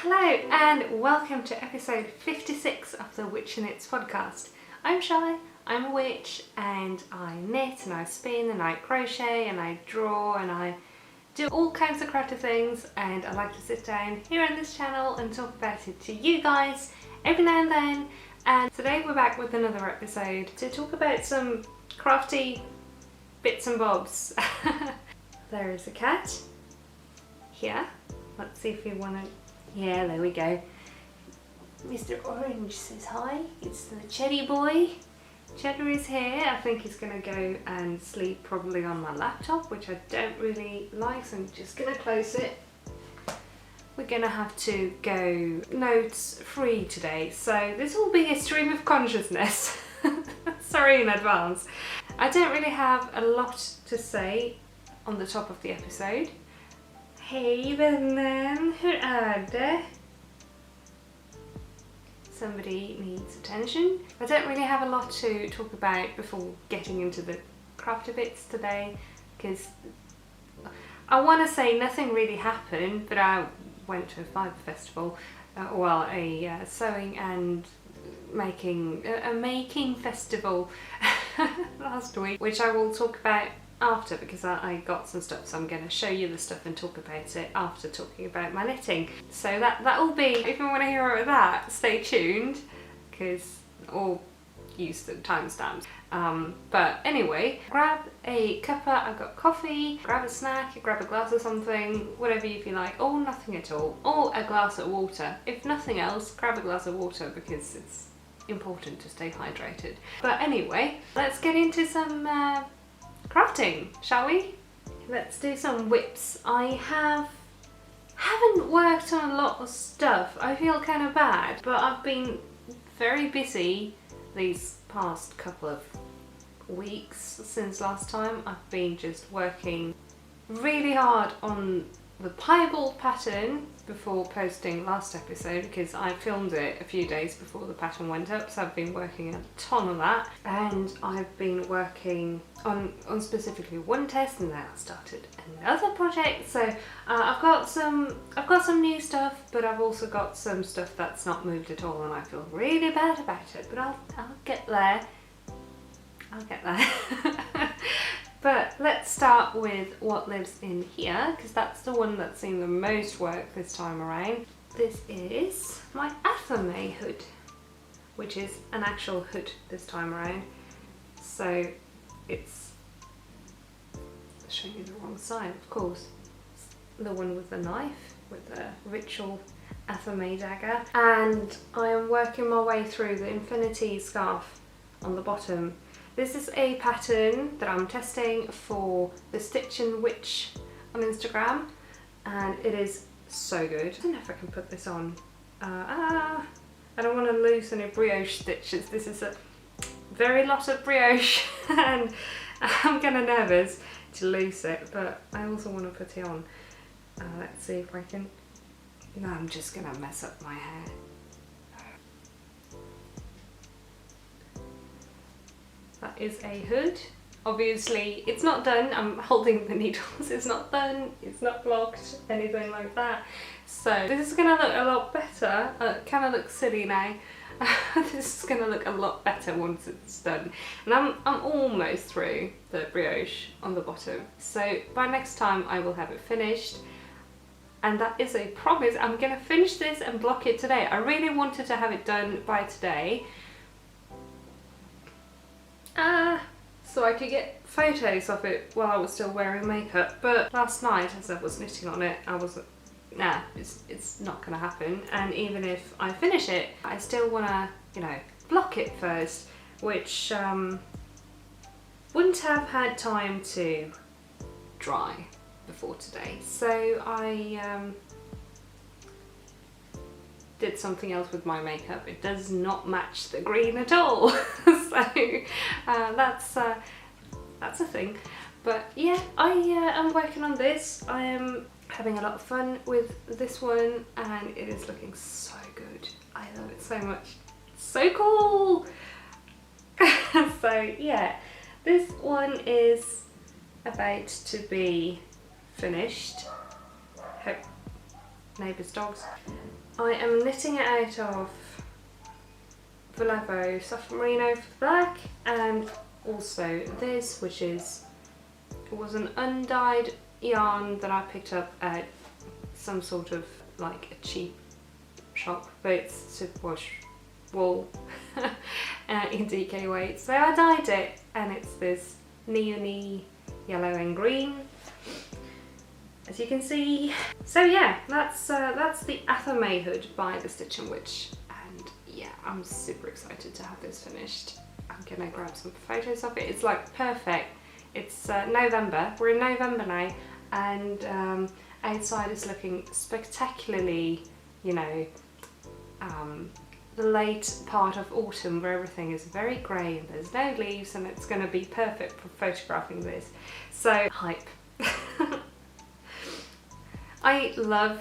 Hello and welcome to episode 56 of the Witchy podcast. I'm Shaiyeh, I'm a witch, and I knit and I spin and I crochet and I draw and I do all kinds of crafty things, and I like to sit down here on this channel and talk about it to you guys every now and then. And today we're back with another episode to talk about some crafty bits and bobs. There is a cat here. Let's see if we want to... Yeah, there we go. Mr. Orange says hi. It's the Cheddar boy. Cheddar is here. I think he's going to go and sleep probably on my laptop, which I don't really like, so I'm just going to close it. We're going to have to go notes free today, so this will be a stream of consciousness. Sorry in advance. I don't really have a lot to say on the top of the episode. Hey vännen, hur är det? Somebody needs attention. I don't really have a lot to talk about before getting into the crafty bits today, because I want to say nothing really happened, but I went to a fibre festival, a sewing and making festival last week, which I will talk about after, because I got some stuff, so I'm going to show you the stuff and talk about it after talking about my knitting. So that will be, if you want to hear about that, stay tuned, or use the timestamps. But anyway, grab a cuppa, I've got coffee, grab a snack, grab a glass of something, whatever you feel like, or nothing at all, or a glass of water. If nothing else, grab a glass of water, because it's important to stay hydrated. But anyway, let's get into some crafting, shall we? Let's do some whips. I haven't worked on a lot of stuff. I feel kind of bad, but I've been very busy these past couple of weeks since last time. I've been just working really hard on the Piebald pattern before posting last episode, because I filmed it a few days before the pattern went up, so I've been working a ton on that, and I've been working on specifically one test, and then I started another project. So I've got some new stuff, but I've also got some stuff that's not moved at all, and I feel really bad about it, but I'll get there. I'll get there. But let's start with what lives in here, because that's the one that's seen the most work this time around. This is my Athame hood, which is an actual hood this time around. So it's, I'll show you the wrong side, of course. It's the one with the knife, with the ritual Athame dagger. And I am working my way through the infinity scarf on the bottom. This is a pattern that I'm testing for The.Stitchin.Witch on Instagram, and it is so good. I don't know if I can put this on. I don't want to lose any brioche stitches. This is a very lot of brioche and I'm kind of nervous to lose it, but I also want to put it on. Let's see if I can... No, I'm just going to mess up my hair. That is a hood. Obviously it's not done, I'm holding the needles, it's not done, it's not blocked, anything like that. So this is going to look a lot better. It kind of looks silly now. This is going to look a lot better once it's done. And I'm almost through the brioche on the bottom. So by next time I will have it finished. And that is a promise. I'm going to finish this and block it today. I really wanted to have it done by today, so I could get photos of it while I was still wearing makeup, but last night as I was knitting on it, I was nah, it's not gonna happen. And even if I finish it, I still wanna, block it first, which wouldn't have had time to dry before today. So I did something else with my makeup. It does not match the green at all. So that's a thing. But yeah, I am working on this. I am having a lot of fun with this one, and it is looking so good. I love it so much. It's so cool. So yeah, this one is about to be finished. Hope neighbours' dogs. I am knitting it out of Woolevo Soft Merino for the black, and also this, which was an undyed yarn that I picked up at some sort of like a cheap shop, but it's superwash wool in DK weight. So I dyed it, and it's this neony yellow and green, as you can see. So yeah, that's the Athame hood by The.Stitchin.Witch, and yeah, I'm super excited to have this finished. I'm gonna grab some photos of it. It's like perfect. It's November, we're in November now, and outside is looking spectacularly, you know, the late part of autumn where everything is very grey and there's no leaves, and it's going to be perfect for photographing this. So hype. I love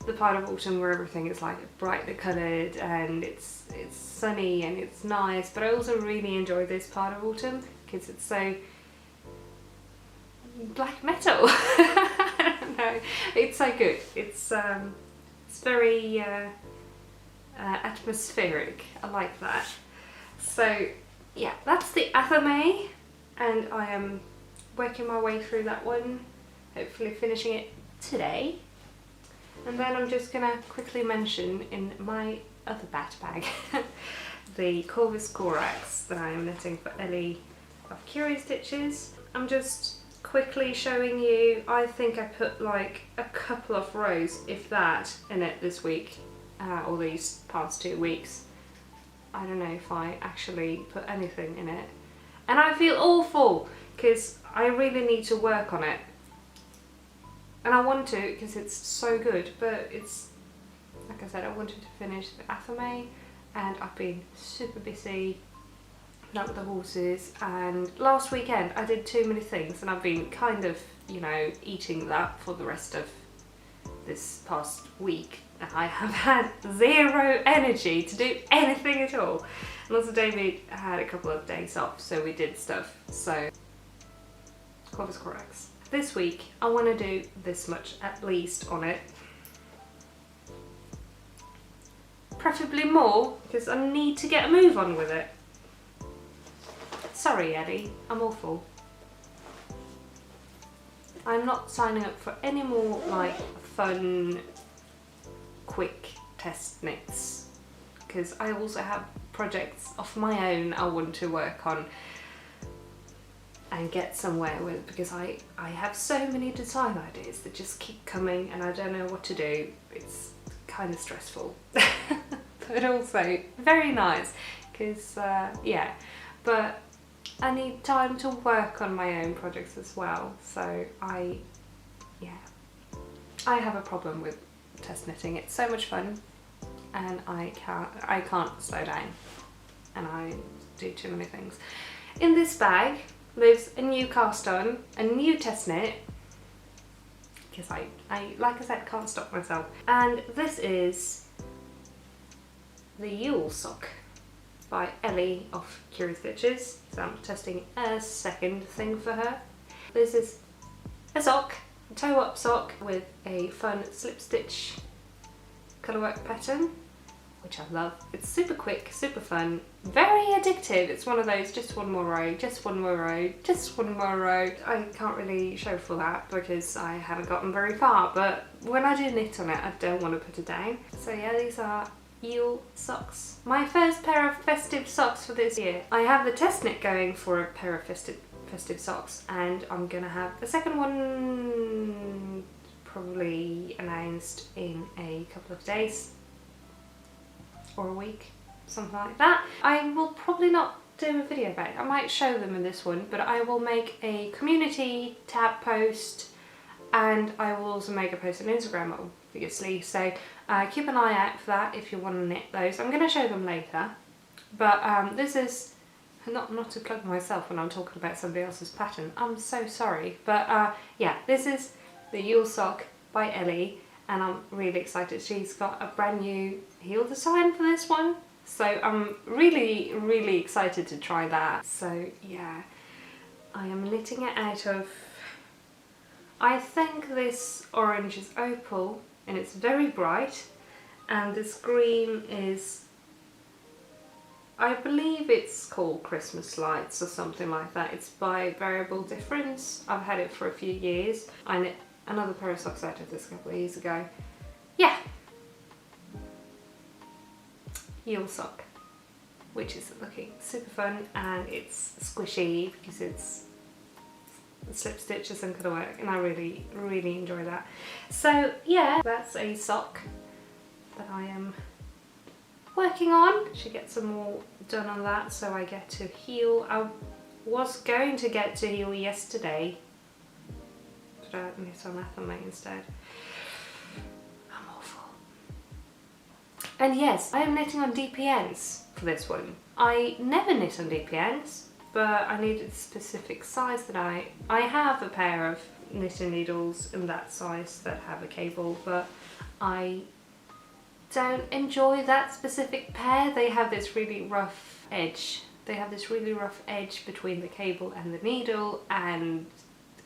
the part of autumn where everything is like brightly coloured and it's sunny and it's nice, but I also really enjoy this part of autumn because it's so black metal. I don't know, it's so good. It's very atmospheric. I like that. So yeah, that's the Athame, and I am working my way through that one, hopefully finishing it today. And then I'm just gonna quickly mention in my other bat bag the Corvus Corax that I am knitting for Elly of Curio Stitches. I'm just quickly showing you, I think I put like a couple of rows, if that, in it this week, or these past 2 weeks. I don't know if I actually put anything in it. And I feel awful because I really need to work on it. And I want to because it's so good, but it's, like I said, I wanted to finish the Athame, and I've been super busy out with the horses, and last weekend I did too many things, and I've been kind of, you know, eating that for the rest of this past week. I have had zero energy to do anything at all. And also David had a couple of days off, so we did stuff. So, Corvus Corax. This week I want to do this much at least on it. Preferably more, because I need to get a move on with it. Sorry Elly, I'm awful. I'm not signing up for any more like fun, quick test knits, because I also have projects of my own I want to work on and get somewhere with, because I have so many design ideas that just keep coming and I don't know what to do. It's kind of stressful but also very nice because yeah, but I need time to work on my own projects as well. So I have a problem with test knitting. It's so much fun and I can't slow down, and I do too many things. In this bag lives a new cast on, a new test knit, because I like I said, can't stop myself. And this is the Yule sock by Elly of Curio Stitches. So I'm testing a second thing for her. This is a sock, a toe up sock with a fun slip stitch colourwork pattern, which I love. It's super quick, super fun, very addictive. It's one of those, just one more row, just one more row, just one more row. I can't really show for that because I haven't gotten very far, but when I do knit on it, I don't want to put it down. So yeah, these are Yule socks. My first pair of festive socks for this year. I have the test knit going for a pair of festive socks, and I'm gonna have the second one probably announced in a couple of days or a week, something like that. I will probably not do a video about it. I might show them in this one, but I will make a community tab post, and I will also make a post on Instagram, obviously, so keep an eye out for that if you want to knit those. I'm going to show them later, but this is not to plug myself when I'm talking about somebody else's pattern. I'm so sorry, but yeah, this is the Yule sock by Elly, and I'm really excited. She's got a brand new heel design for this one, so I'm really excited to try that. So yeah, I am knitting it out of, I think this orange is Opal, and it's very bright, and this green is, I believe it's called Christmas Lights or something like that. It's by Variable Difference. I've had it for a few years. I knit another pair of socks out of this a couple of years ago. Yeah. Yule sock, which is looking super fun, and it's squishy because it's slip stitches and cut work, and I really enjoy that. So yeah, that's a sock that I am working on. Should get some more done on that so I get to heel. I was going to get to heel yesterday, but I knit on Athame instead. I'm awful. And yes, I am knitting on DPNs for this one. I never knit on DPNs, but I needed a specific size that I have a pair of knitting needles in that size that have a cable, but I don't enjoy that specific pair. They have this really rough edge. They have this really rough edge between the cable and the needle, and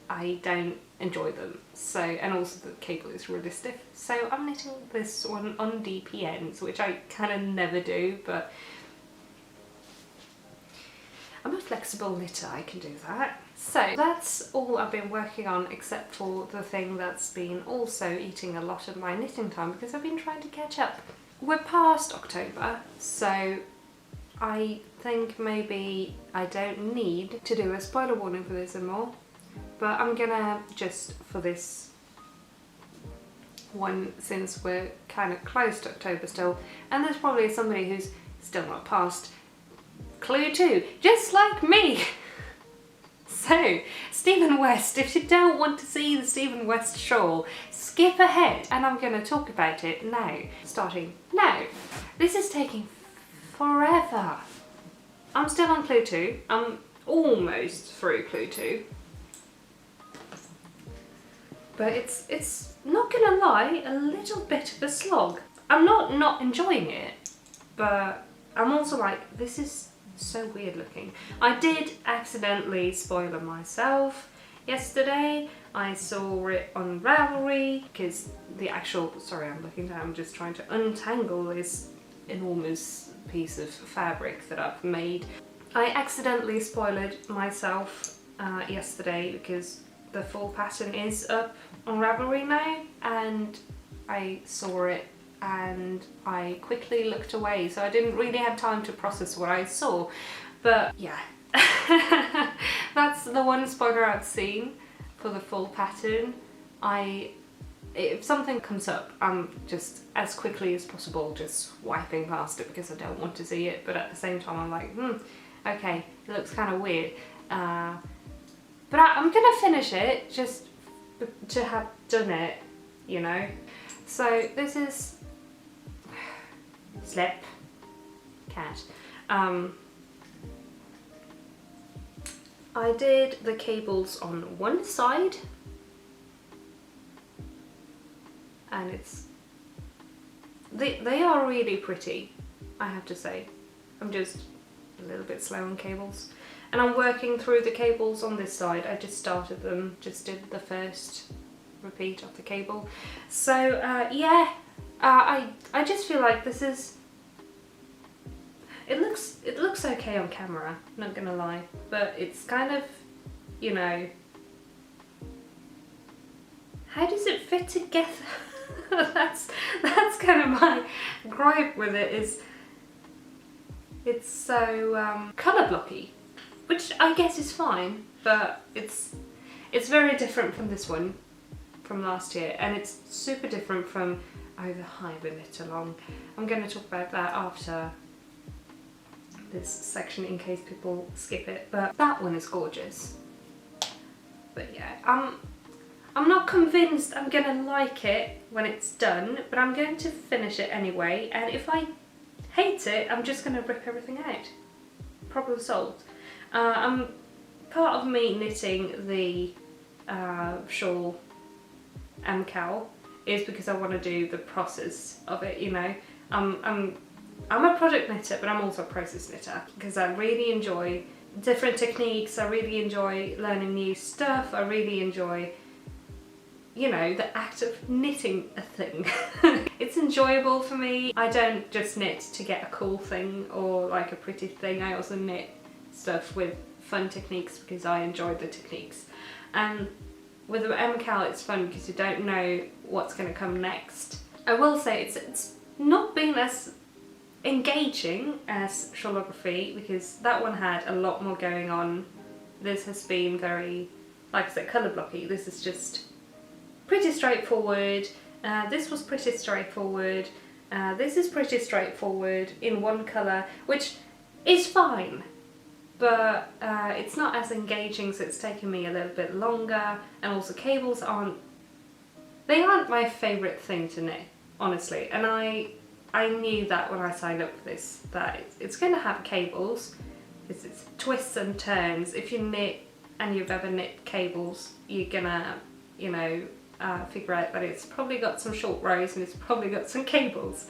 I don't enjoy them. So, and also the cable is really stiff. So I'm knitting this one on DPNs, which I kind of never do, but I'm a flexible knitter, I can do that. So that's all I've been working on, except for the thing that's been also eating a lot of my knitting time because I've been trying to catch up. We're past October, so I think maybe I don't need to do a spoiler warning for this anymore, but I'm gonna just for this one, since we're kind of close to October still, and there's probably somebody who's still not past Clue 2, just like me. So, Stephen West, if you don't want to see the Stephen West shawl, skip ahead, and I'm going to talk about it now. Starting now. This is taking forever. I'm still on Clue 2. I'm almost through Clue 2. But it's not gonna lie, a little bit of a slog. I'm not enjoying it, but I'm also like, this is so weird looking. I did accidentally spoiler myself yesterday. I saw it on Ravelry because the actual, sorry I'm looking down, I'm just trying to untangle this enormous piece of fabric that I've made. I accidentally spoiled myself yesterday because the full pattern is up on Ravelry now, and I saw it and I quickly looked away, so I didn't really have time to process what I saw. But yeah, that's the one spoiler I've seen for the full pattern. If something comes up, I'm just as quickly as possible just wiping past it because I don't want to see it, but at the same time I'm like, okay, it looks kind of weird. But I'm gonna finish it just to have done it, you know. So this is Slip Cat. I did the cables on one side, and they are really pretty, I have to say. I'm just a little bit slow on cables, and I'm working through the cables on this side. I just started them, just did the first repeat of the cable. So yeah, I just feel like this is, it looks okay on camera, not gonna lie, but it's kind of, you know, how does it fit together? that's kind of my gripe with it, is it's so colour blocky, which I guess is fine, but it's very different from this one from last year, and it's super different from the Hiberknitalong. I'm going to talk about that after this section in case people skip it, but that one is gorgeous. But yeah, I'm not convinced I'm going to like it when it's done, but I'm going to finish it anyway, and if I hate it, I'm just going to rip everything out. Problem solved. Part of me knitting the shawl MKAL is because I want to do the process of it, you know. I'm a product knitter, but I'm also a process knitter because I really enjoy different techniques. I really enjoy learning new stuff. I really enjoy you know, the act of knitting a thing. It's enjoyable for me. I don't just knit to get a cool thing or like a pretty thing. I also knit stuff with fun techniques because I enjoy the techniques. And with the MKAL it's fun because you don't know what's going to come next. I will say it's not been as engaging as Shellography because that one had a lot more going on. This has been very, like I said, colour blocky. This is just pretty straightforward. This was pretty straightforward. This is pretty straightforward in one colour, which is fine, but it's not as engaging, so it's taken me a little bit longer. And also cables aren't my favourite thing to knit, honestly. And I knew that when I signed up for this, that it's going to have cables. It's twists and turns. If you knit and you've ever knit cables, you're gonna, you know, figure out that it's probably got some short rows and it's probably got some cables,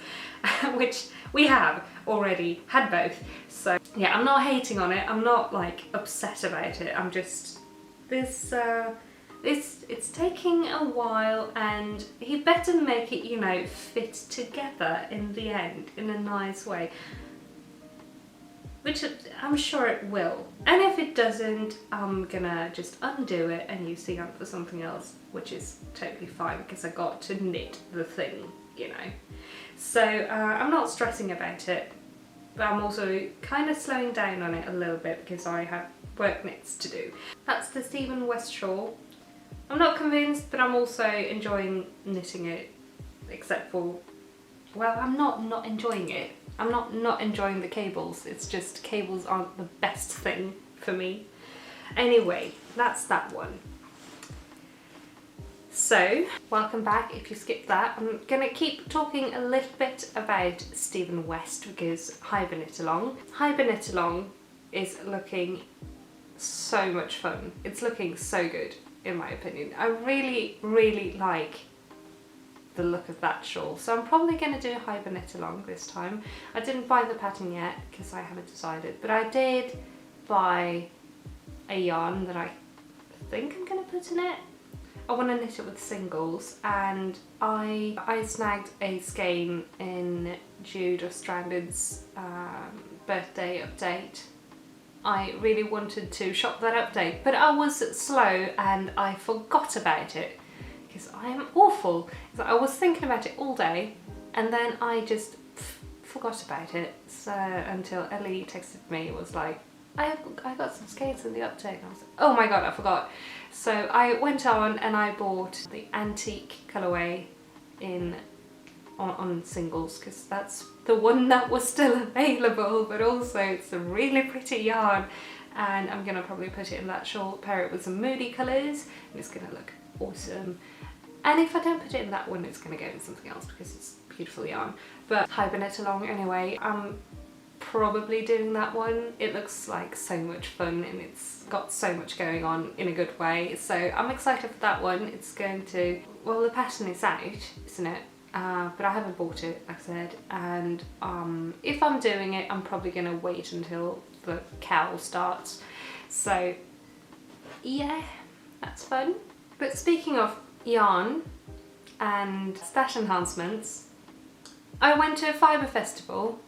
which we have already had both. So yeah, I'm not hating on it. I'm not like upset about it. I'm just, it's taking a while, and he better make it, you know, fit together in the end in a nice way. Which I'm sure it will. And if it doesn't, I'm gonna just undo it and use the yarn for something else, which is totally fine because I got to knit the thing, you know. So I'm not stressing about it, but I'm also kind of slowing down on it a little bit because I have work knits to do. That's the Stephen West shawl. I'm not convinced, but I'm also enjoying knitting it, except for, well, I'm not enjoying it. I'm not enjoying the cables. It's just cables aren't the best thing for me. Anyway, that's that one. So, welcome back if you skipped that. I'm gonna keep talking a little bit about Stephen West because Hiberknitalong. Hiberknitalong is looking so much fun. It's looking so good, in my opinion. I really, really like the look of that shawl, so I'm probably going to do Hiberknitalong this time. I didn't buy the pattern yet because I haven't decided, but I did buy a yarn that I think I'm going to put in it. I want to knit it with singles, and I snagged a skein in Jude Ostranded's birthday update. I really wanted to shop that update, but I was slow and I forgot about it. Because I am awful. I was thinking about it all day and then I just forgot about it. So until Elly texted me, it was like, I got some skeins in the update. And I was like, oh my god, I forgot. So I went on and I bought the antique colourway on singles because that's the one that was still available, but also it's a really pretty yarn, and I'm gonna probably put it in that shawl, pair it with some moody colours, and it's gonna look awesome. And if I don't put it in that one, it's going to go in something else because it's beautiful yarn. But Hiberknitalong anyway, I'm probably doing that one. It looks like so much fun and it's got so much going on in a good way. So I'm excited for that one. It's going to, well, the pattern is out, isn't it? But I haven't bought it, like I said. And if I'm doing it, I'm probably going to wait until the cowl starts. So yeah, that's fun. But speaking of yarn and stash enhancements, I went to a fibre festival,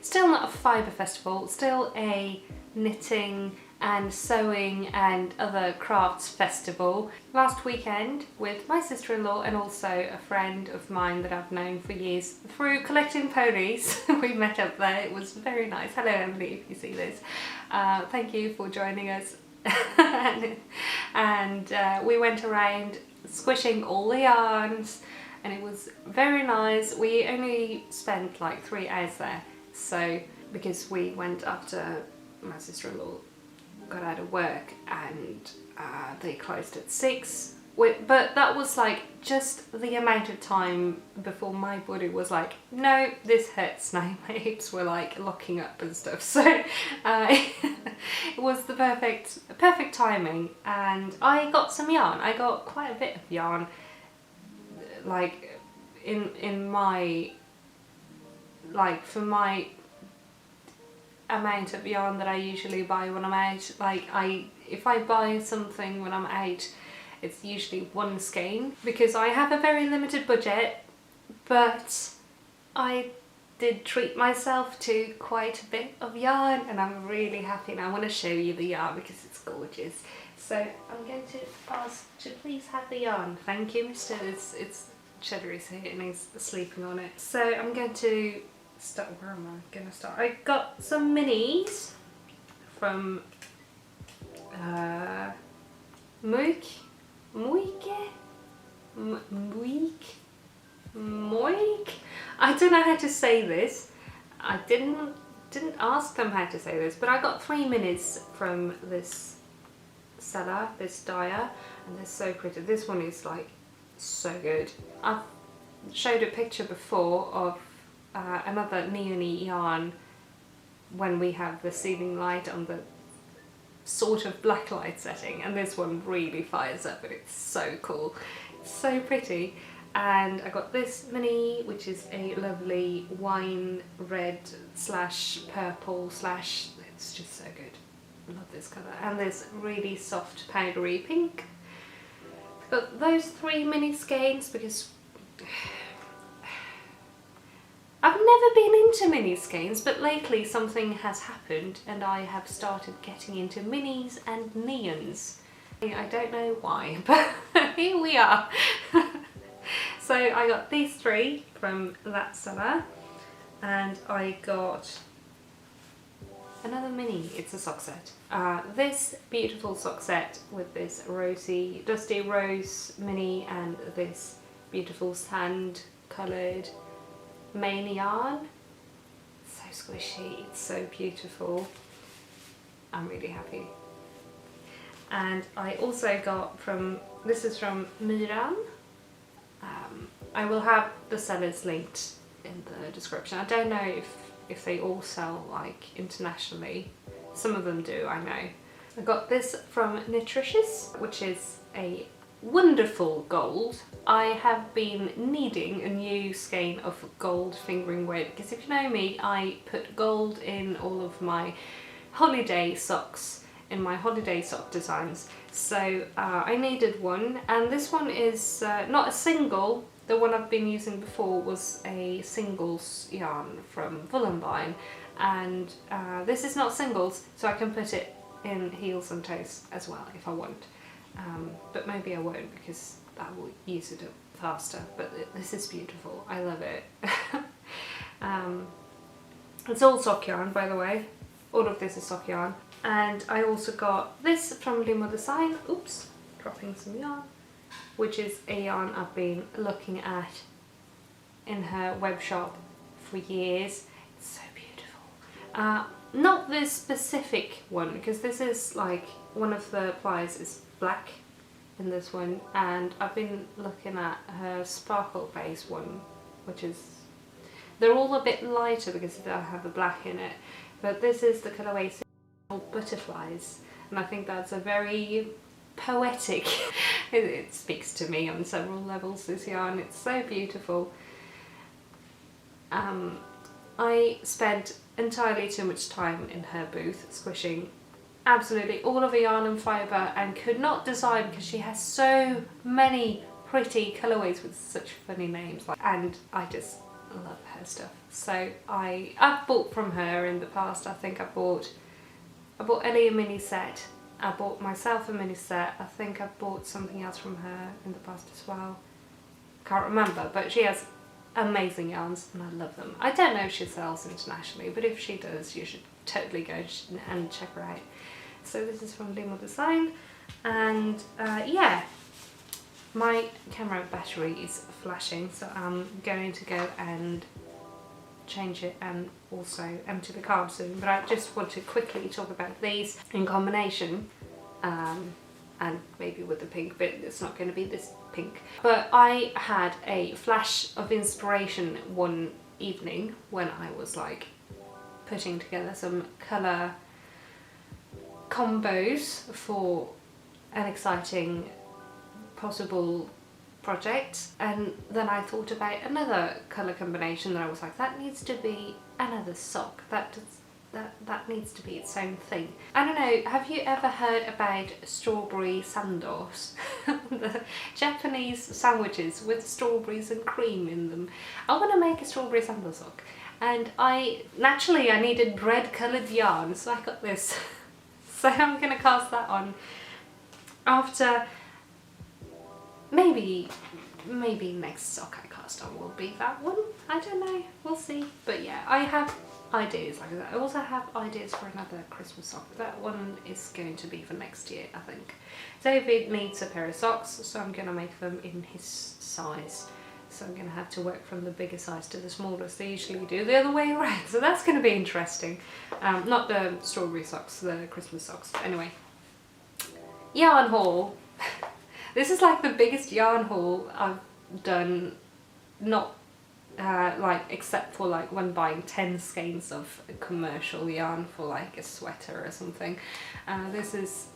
still not a fibre festival, still a knitting and sewing and other crafts festival last weekend with my sister-in-law and also a friend of mine that I've known for years through collecting ponies. We met up there. It was very nice. Hello Emily, if you see this. Thank you for joining us. and we went around squishing all the yarns and it was very nice. We only spent like 3 hours there, so because we went after my sister-in-law got out of work and they closed at 6. But that was like just the amount of time before my body was like, no, this hurts now. My hips were like locking up and stuff. So it was the perfect timing, and I got some yarn. I got quite a bit of yarn, like in my, like for my amount of yarn that I usually buy when I'm out. Like if I buy something when I'm out, It's usually one skein because I have a very limited budget, but I did treat myself to quite a bit of yarn and I'm really happy, and I want to show you the yarn because it's gorgeous. So I'm going to ask to please have the yarn. Thank you, Mr. It's Cheddar is here and he's sleeping on it. So I'm going to start, where am I going to start? I got some minis from Moik. I don't know how to say this. I didn't ask them how to say this, but I got 3 minis from this seller, this dyer, and they're so pretty. This one is like so good. I've showed a picture before of another neon yarn when we have the ceiling light on the sort of black light setting, and this one really fires up and it's so cool. It's so pretty. And I got this mini, which is a lovely wine red slash purple slash, it's just so good. I love this colour. And this really soft powdery pink. I've got those 3 mini skeins because I've never been into mini skeins, but lately something has happened and I have started getting into minis and neons. I don't know why, but here we are. So I got these 3 from that seller, and I got another mini. It's a sock set. This beautiful sock set with this rosy, dusty rose mini and this beautiful sand coloured main yarn. So squishy, it's so beautiful. I'm really happy. And I also got from, this is from Myran. I will have the sellers linked in the description. I don't know if they all sell like internationally. Some of them do, I know. I got this from Nutritious, which is a wonderful gold. I have been needing a new skein of gold fingering weight because if you know me, I put gold in all of my holiday socks, in my holiday sock designs. So I needed one, and this one is not a single. The one I've been using before was a singles yarn from Woolenbine, and this is not singles, so I can put it in heels and toes as well if I want. But maybe I won't because I will use it up faster. But this is beautiful. I love it. It's all sock yarn, by the way. All of this is sock yarn. And I also got this from Limo Design. Oops, dropping some yarn. Which is a yarn I've been looking at in her web shop for years. It's so beautiful. Not this specific one, because this is like, one of the plies is black in this one, and I've been looking at her sparkle base one, which is, they're all a bit lighter because they don't have the black in it, but this is the colourway Butterflies, and I think that's a very poetic, it speaks to me on several levels, this yarn. It's so beautiful. I spent entirely too much time in her booth squishing absolutely all of the yarn and fibre and could not decide because she has so many pretty colourways with such funny names, and I just love her stuff. So I've bought from her in the past. I think I bought Elly a mini set. I bought myself a mini set. I think I've bought something else from her in the past as well. Can't remember, but she has amazing yarns and I love them. I don't know if she sells internationally, but if she does, you should totally go and check her out. So this is from Limo Design, and yeah, my camera battery is flashing, so I'm going to go and change it and also empty the card soon, but I just want to quickly talk about these in combination, and maybe with the pink, but it's not going to be this pink. But I had a flash of inspiration one evening when I was like putting together some colour combos for an exciting possible project, and then I thought about another colour combination that I was like, that needs to be another sock, that that needs to be its own thing. I don't know, have you ever heard about strawberry sandos? The Japanese sandwiches with strawberries and cream in them. I want to make a strawberry sando sock, and naturally I needed bread coloured yarn, so I got this. So I'm going to cast that on after, maybe next sock I cast on will be that one. I don't know, we'll see. But yeah, I have ideas like that. I also have ideas for another Christmas sock. That one is going to be for next year, I think. David needs a pair of socks, so I'm going to make them in his size. So I'm going to have to work from the bigger size to the smallest. They usually do the other way around, so that's going to be interesting. Not the strawberry socks, the Christmas socks. But anyway, yarn haul. This is like the biggest yarn haul I've done, not like except for like when buying 10 skeins of commercial yarn for like a sweater or something. This is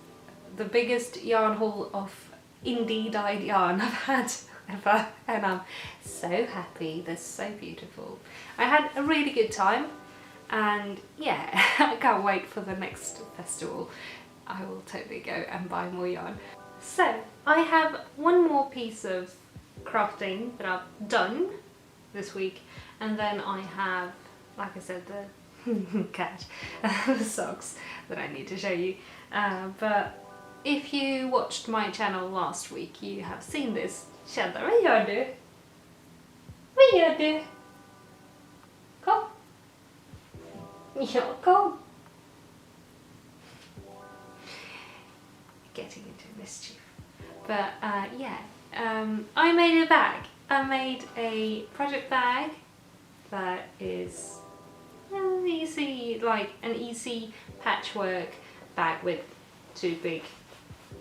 the biggest yarn haul of indie-dyed yarn I've had ever, and I'm so happy. They're so beautiful. I had a really good time, and yeah, I can't wait for the next festival. I will totally go and buy more yarn. So I have one more piece of crafting that I've done this week, and then I have, like I said, the cat the socks that I need to show you. But if you watched my channel last week, you have seen this. Shelley, vad gör du? Vad gör du? Kom. Ja, kom. Getting into mischief. But yeah, I made a bag. I made a project bag that is easy, like an easy patchwork bag with two big,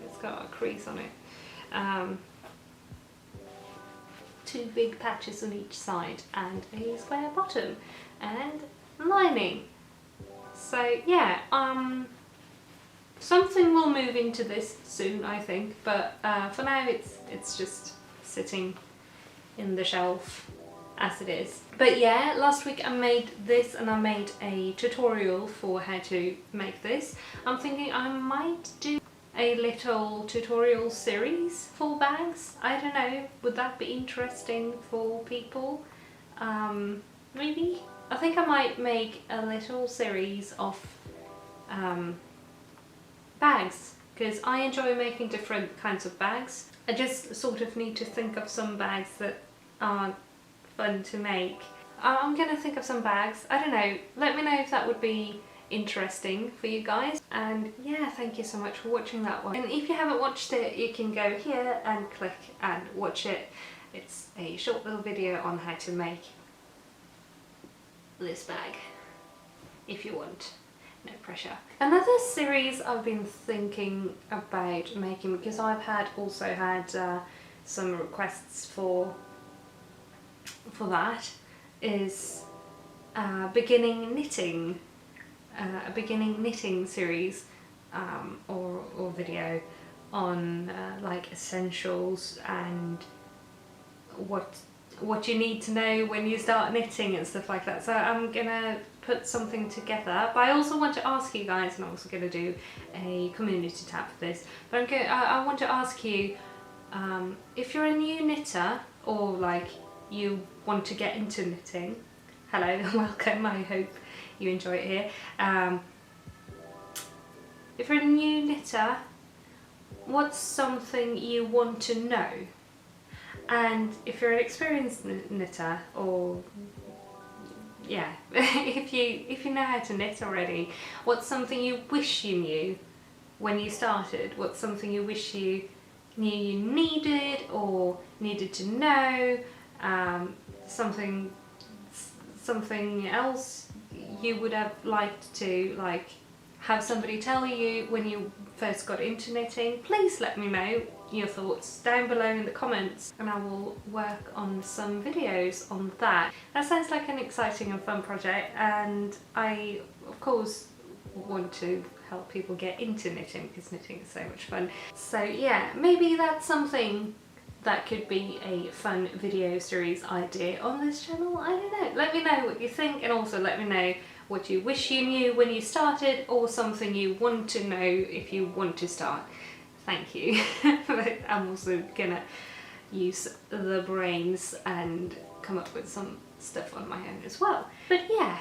it's got a crease on it, two big patches on each side and a square bottom and lining. So yeah, something will move into this soon, I think, but for now it's just sitting in the shelf as it is. But yeah, last week I made this, and I made a tutorial for how to make this. I'm thinking I might do a little tutorial series for bags. I don't know, would that be interesting for people? Maybe? I think I might make a little series of bags, because I enjoy making different kinds of bags. I just sort of need to think of some bags that are fun to make. I'm gonna think of some bags. I don't know, let me know if that would be interesting for you guys. And yeah, thank you so much for watching that one. And if you haven't watched it, you can go here and click and watch it. It's a short little video on how to make this bag, if you want. No pressure. Another series I've been thinking about making, because I've also had some requests for that, is a beginning knitting series or video on like essentials and what you need to know when you start knitting and stuff like that. So I'm gonna put something together, but I also want to ask you guys, and I'm also going to do a community tab for this, but I want to ask you, if you're a new knitter, or like you want to get into knitting, hello and welcome, I hope you enjoy it here. If you're a new knitter, what's something you want to know? And if you're an experienced knitter, or yeah, if you know how to knit already, what's something you wish you knew when you started? What's something you wish you knew you needed or needed to know? Something else you would have liked to like have somebody tell you when you first got into knitting? Please let me know your thoughts down below in the comments, and I will work on some videos on that. That sounds like an exciting and fun project, and I of course want to help people get into knitting because knitting is so much fun. So yeah, maybe that's something that could be a fun video series idea on this channel. I don't know, let me know what you think, and also let me know what you wish you knew when you started, or something you want to know if you want to start. Thank you. But I'm also gonna use the brains and come up with some stuff on my own as well. But yeah,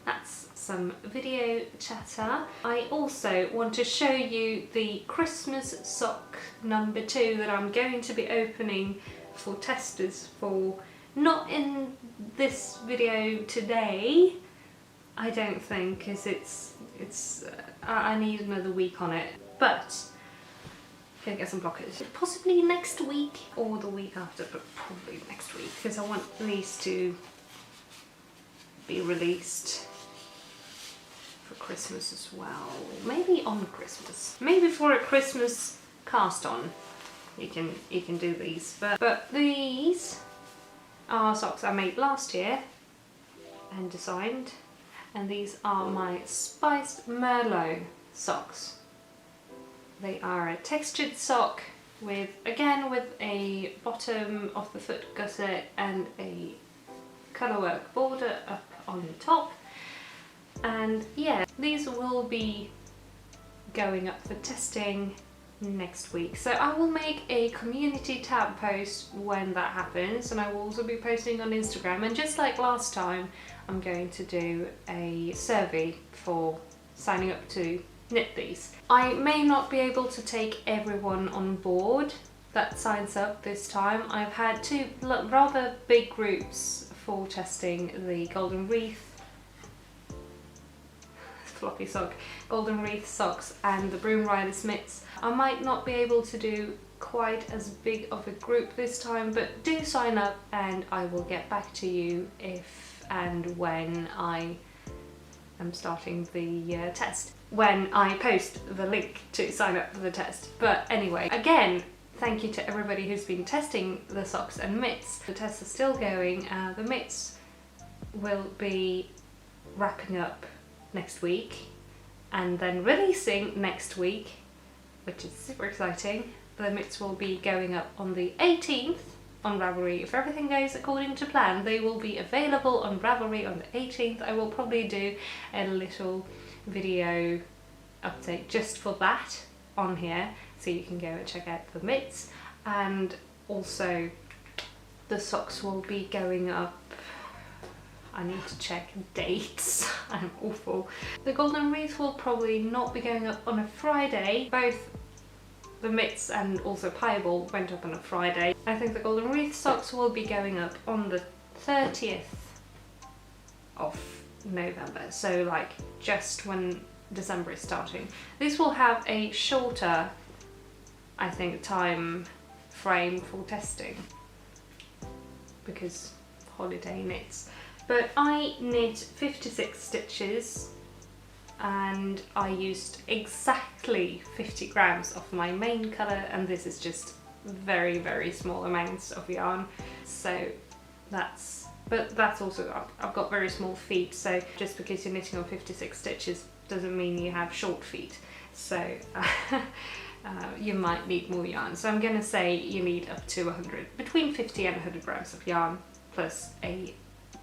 that's some video chatter. I also want to show you the Christmas sock number 2 that I'm going to be opening for testers for, not in this video today, I don't think, because I need another week on it, but gonna get some blockers. Possibly next week or the week after, but probably next week, because I want these to be released for Christmas as well. Maybe on Christmas. Maybe for a Christmas cast on. You can do these. But these are socks I made last year and designed. And these are my spiced Merlot socks. They are a textured sock with, again, with a bottom of the foot gusset and a colourwork border up on top. And yeah, these will be going up for testing next week. So I will make a community tab post when that happens, and I will also be posting on Instagram. And just like last time, I'm going to do a survey for signing up to knit these. I may not be able to take everyone on board that signs up this time. I've had 2 rather big groups for testing the Golden Wreath floppy sock, Golden Wreath socks and the Broom Riders mitts. I might not be able to do quite as big of a group this time, but do sign up and I will get back to you if and when I am starting the test, when I post the link to sign up for the test. But anyway, again, thank you to everybody who's been testing the socks and mitts. The tests are still going. The mitts will be wrapping up next week and then releasing next week, which is super exciting. The mitts will be going up on the 18th on Ravelry. If everything goes according to plan, they will be available on Ravelry on the 18th. I will probably do a little video update just for that on here, so you can go and check out the mitts. And also the socks will be going up, I need to check dates, I'm awful. The Golden Wreath will probably not be going up on a Friday. Both the mitts and also Piebald went up on a Friday. I think the Golden Wreath socks will be going up on the 30th of November, so like just when December is starting. This will have a shorter, I think, time frame for testing because holiday knits. But I knit 56 stitches and I used exactly 50 grams of my main colour, and this is just very, very small amounts of yarn. So that's, but that's also, I've got very small feet, so just because you're knitting on 56 stitches doesn't mean you have short feet. So you might need more yarn. So I'm going to say you need up to 100, between 50 and 100 grams of yarn, plus a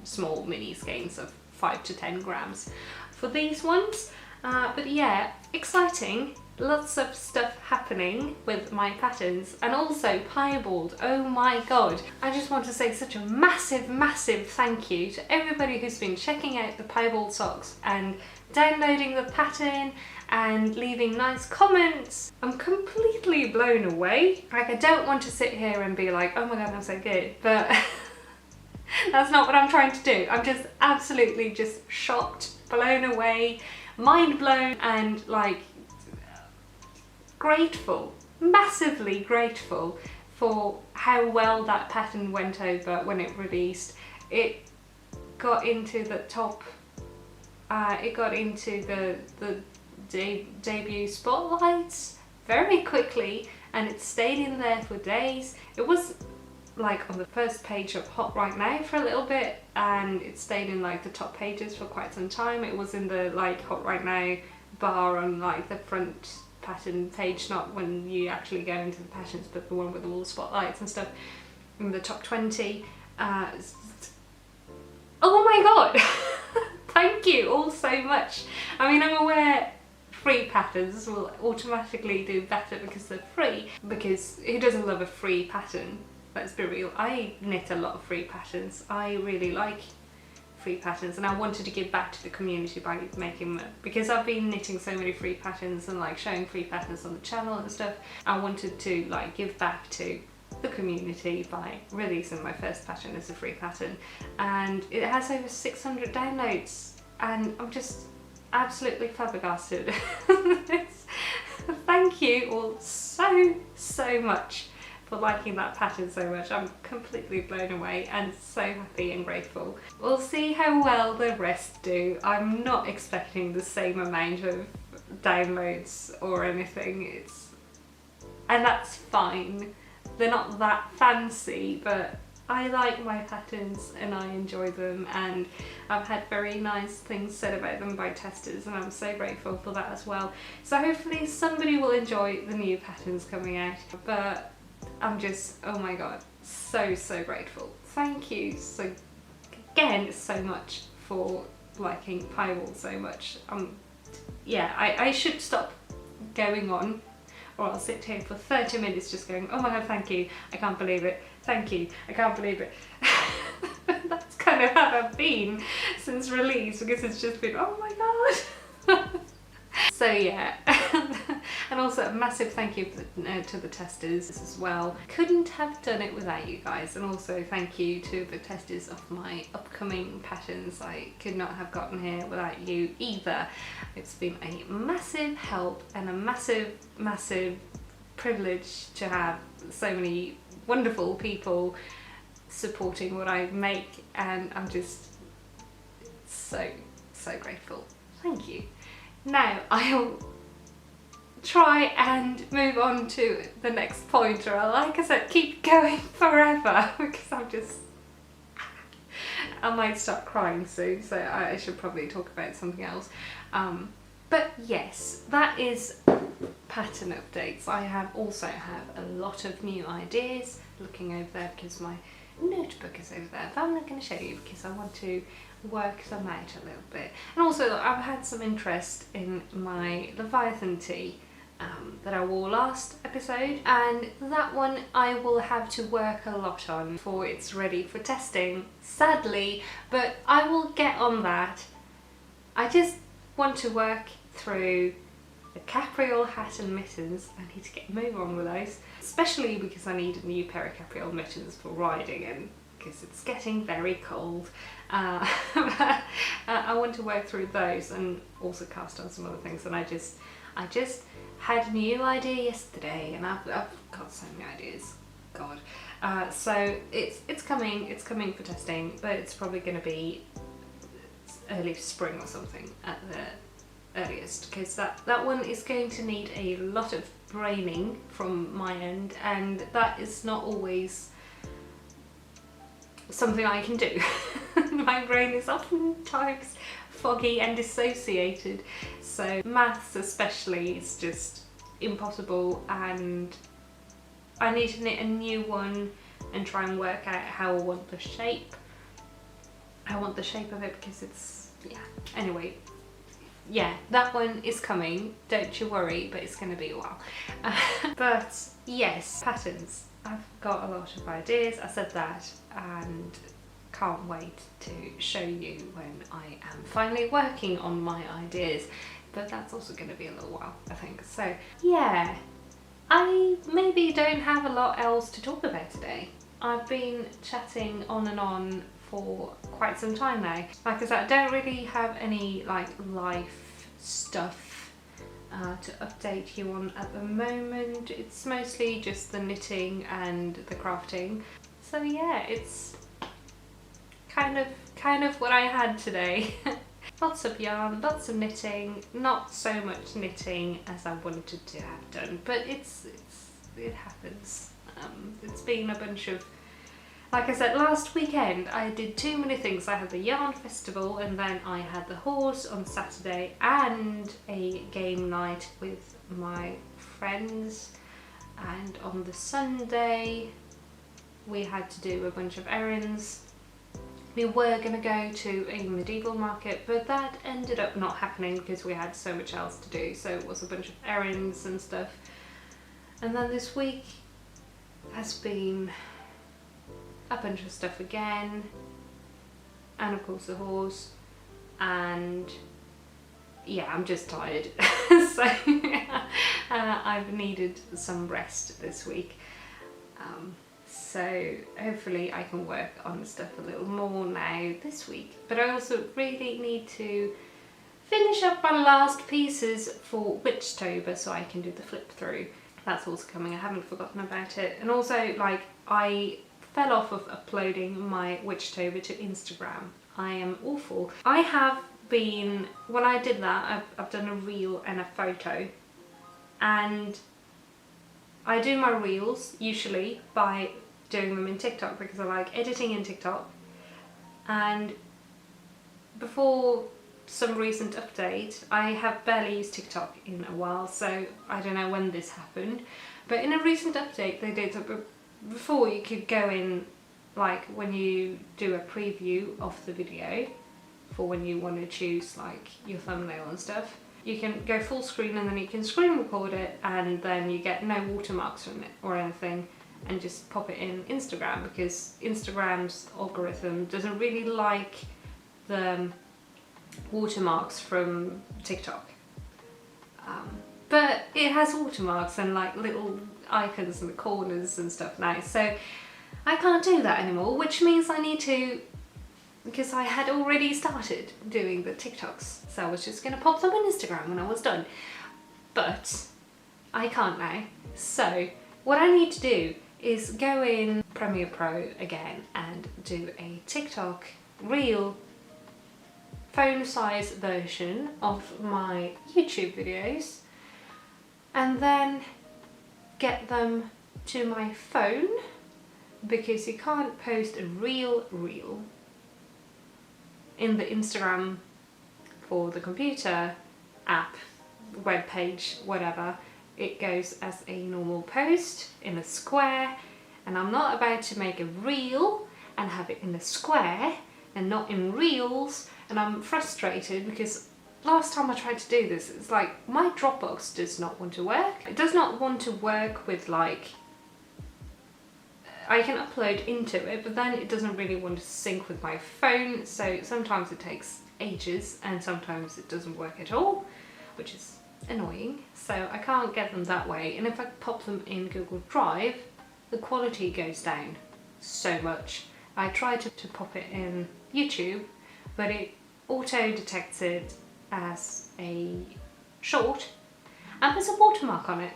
small mini skeins of 5 to 10 grams for these ones. But yeah, exciting. Lots of stuff happening with my patterns, and also Piebald. Oh my god, I just want to say such a massive thank you to everybody who's been checking out the Piebald socks and downloading the pattern and leaving nice comments. I'm completely blown away. Like, I don't want to sit here and be like, oh my god, I'm so good, but that's not what I'm trying to do. I'm just absolutely just shocked, blown away, mind blown, and like grateful, massively grateful for how well that pattern went over when it released. It got into the top, it got into the debut spotlights very quickly, and it stayed in there for days. It was like on the first page of Hot Right Now for a little bit, and it stayed in like the top pages for quite some time. It was in the like Hot Right Now bar on like the front pattern page, not when you actually go into the patterns, but the one with all the spotlights and stuff, in the top 20. Oh my god! Thank you all so much. I mean, I'm aware free patterns will automatically do better because they're free, because who doesn't love a free pattern? Let's be real. I knit a lot of free patterns. I really like free patterns, and I wanted to give back to the community by making them, because I've been knitting so many free patterns and like showing free patterns on the channel and stuff. I wanted to like give back to the community by releasing my first pattern as a free pattern, and it has over 600 downloads, and I'm just absolutely flabbergasted. Thank you all so much for liking that pattern so much. I'm completely blown away and so happy and grateful. We'll see how well the rest do. I'm not expecting the same amount of downloads or anything, and that's fine. They're not that fancy, but I like my patterns and I enjoy them, and I've had very nice things said about them by testers, and I'm so grateful for that as well. So hopefully somebody will enjoy the new patterns coming out, but I'm just, oh my god, so grateful. Thank you so much for liking Piebald so much. Yeah, I should stop going on, or I'll sit here for 30 minutes just going, oh my god, thank you, I can't believe it, thank you, I can't believe it. That's kind of how I've been since release, because it's just been, oh my god. So yeah, and also a massive thank you to the testers as well. Couldn't have done it without you guys, and also thank you to the testers of my upcoming patterns. I could not have gotten here without you either. It's been a massive help and a massive privilege to have so many wonderful people supporting what I make, and I'm just so grateful. Thank you. Now I'll try and move on to the next point, or like I said, keep going forever, because I might start crying soon, so I should probably talk about something else. But yes, that is pattern updates. I also have a lot of new ideas. Looking over there because my notebook is over there, but I'm not going to show you because I want to work them out a little bit. And also I've had some interest in my Leviathan tee that I wore last episode, and that one I will have to work a lot on before it's ready for testing, sadly, but I will get on that. I just want to work through the capriole hat and mittens. I need to get move on with those, especially because I need a new pair of capriole mittens for riding, and because it's getting very cold. I want to work through those and also cast on some other things, and I just had a new idea yesterday, and I've got so many ideas, god. So it's coming for testing, but it's probably going to be early spring or something at the earliest, because that one is going to need a lot of braining from my end, and that is not always something I can do. My brain is oftentimes foggy and dissociated, so maths especially is just impossible, and I need to knit a new one and try and work out how I want the shape. of it, because it's, yeah, anyway. Yeah, that one is coming, don't you worry, but it's going to be a while. But yes, patterns. I've got a lot of ideas, I said that, and can't wait to show you when I am finally working on my ideas, but that's also going to be a little while, I think. So yeah, I maybe don't have a lot else to talk about today. I've been chatting on and on for quite some time now. Like I said, I don't really have any like life stuff to update you on at the moment. It's mostly just the knitting and the crafting. So yeah, it's kind of what I had today. Lots of yarn, lots of knitting, not so much knitting as I wanted to have done, but it happens. It's been a bunch of, like I said, last weekend I did too many things. I had the yarn festival, and then I had the horse on Saturday and a game night with my friends, and on the Sunday we had to do a bunch of errands We were going to go to a medieval market, but that ended up not happening because we had so much else to do, so it was a bunch of errands and stuff. And then this week has been a bunch of stuff again, and of course the horse, and yeah, I'm just tired. So I've needed some rest this week. So hopefully I can work on stuff a little more now this week. But I also really need to finish up my last pieces for Witchtober so I can do the flip through. That's also coming, I haven't forgotten about it. And also, like, I fell off of uploading my Witchtober to Instagram. I am awful. I have been, when I did that, I've done a reel and a photo, and I do my reels usually by doing them in TikTok because I like editing in TikTok, and before some recent update I have barely used TikTok in a while, so I don't know when this happened, but in a recent update they did, before you could go in, like when you do a preview of the video for when you want to choose like your thumbnail and stuff, you can go full screen and then you can screen record it, and then you get no watermarks from it or anything, and just pop it in Instagram because Instagram's algorithm doesn't really like the watermarks from TikTok. But it has watermarks and like little icons in the corners and stuff now, so I can't do that anymore, which means I need to, because I had already started doing the TikToks, so I was just going to pop them on Instagram when I was done. But I can't now. So what I need to do is go in Premiere Pro again and do a TikTok reel phone size version of my YouTube videos, and then get them to my phone, because you can't post a real reel in the Instagram for the computer app, web page, whatever. It goes as a normal post in a square, and I'm not about to make a reel and have it in a square and not in reels, and I'm frustrated because last time I tried to do this, it's like my Dropbox does not want to work. It does not want to work with, like, I can upload into it, but then it doesn't really want to sync with my phone, so sometimes it takes ages and sometimes it doesn't work at all, which is annoying. So I can't get them that way, and if I pop them in Google Drive, the quality goes down so much. I tried to pop it in YouTube, but it auto detects it as a short and there's a watermark on it,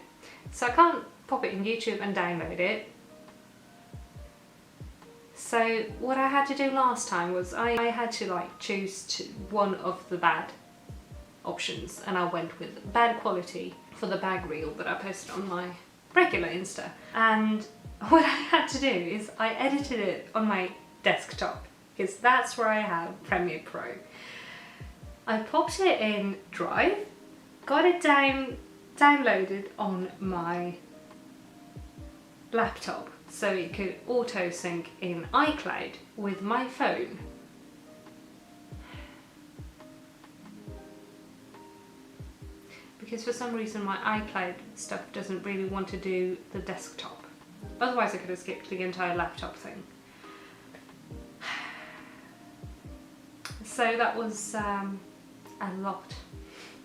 so I can't pop it in YouTube and download it. So what I had to do last time was I had to like choose one of the bad options, and I went with bad quality for the bag reel that I posted on my regular Insta. And what I had to do is I edited it on my desktop, because that's where I have Premiere Pro. I popped it in Drive, got it downloaded on my laptop so it could auto sync in iCloud with my phone. Because for some reason my iCloud stuff doesn't really want to do the desktop. Otherwise I could have skipped the entire laptop thing. So that was a lot.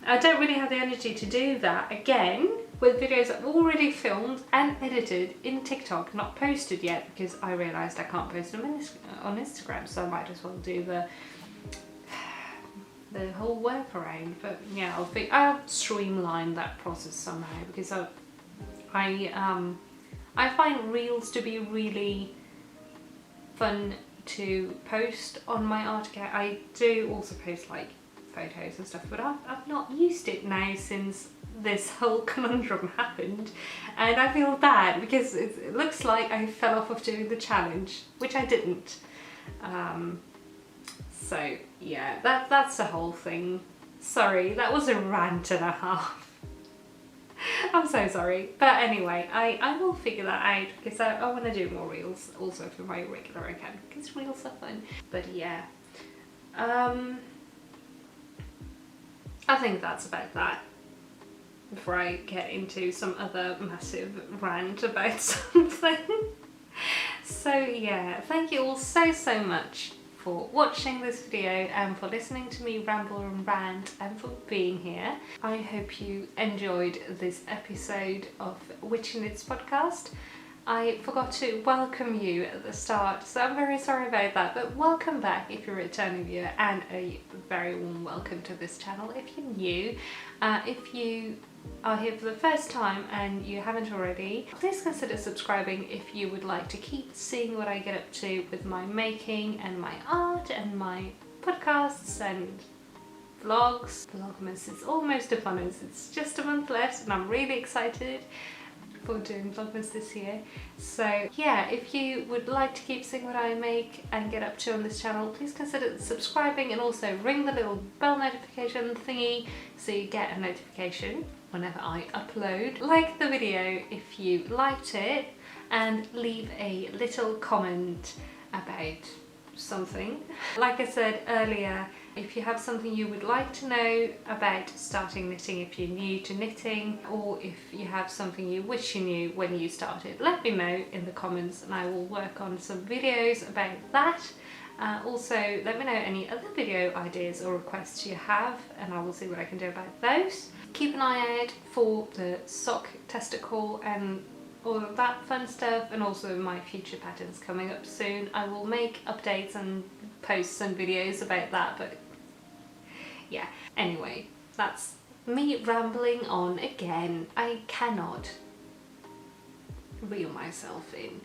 I don't really have the energy to do that again with videos I've already filmed and edited in TikTok, not posted yet, because I realised I can't post them on Instagram, so I might as well do the whole workaround. But yeah, I'll streamline that process somehow, because I find reels to be really fun to post on my art account. I do also post like photos and stuff, but I've not used it now since this whole conundrum happened, and I feel bad because it looks like I fell off of doing the challenge, which I didn't. So yeah, that's the whole thing. Sorry, that was a rant and a half. I'm so sorry. But anyway, I will figure that out because I want to do more reels also for my regular account because reels are fun. But yeah, I think that's about that before I get into some other massive rant about something. So yeah, thank you all so much for watching this video and for listening to me ramble and rant and for being here. I hope you enjoyed this episode of Witchy podcast. I forgot to welcome you at the start, so I'm very sorry about that, but welcome back if you're a returning viewer, and a very warm welcome to this channel if you're new. If you are here for the first time and you haven't already, please consider subscribing if you would like to keep seeing what I get up to with my making and my art and my podcasts and vlogs. Vlogmas is almost upon us. It's just a month left and I'm really excited for doing Vlogmas this year. So yeah, if you would like to keep seeing what I make and get up to on this channel, please consider subscribing and also ring the little bell notification thingy so you get a notification whenever I upload. Like the video if you liked it and leave a little comment about something. Like I said earlier, if you have something you would like to know about starting knitting, if you're new to knitting, or if you have something you wish you knew when you started, let me know in the comments and I will work on some videos about that. Also, let me know any other video ideas or requests you have and I will see what I can do about those. Keep an eye out for the sock testicle and all of that fun stuff, and also my future patterns coming up soon. I will make updates and posts and videos about that, but yeah. Anyway, that's me rambling on again. I cannot reel myself in.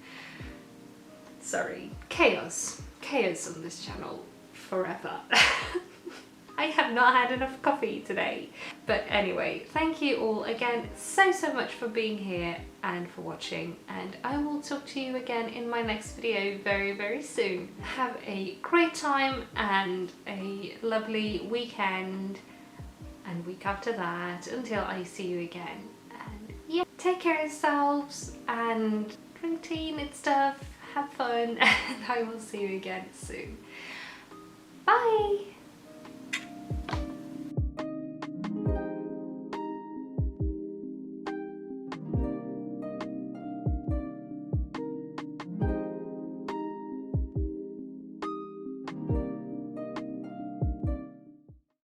Sorry. Chaos on this channel forever. I have not had enough coffee today. But anyway, thank you all again so much for being here and for watching, and I will talk to you again in my next video very soon. Have a great time and a lovely weekend and week after that until I see you again. And yeah, take care of yourselves and drink tea, knit stuff, have fun, and I will see you again soon. Bye!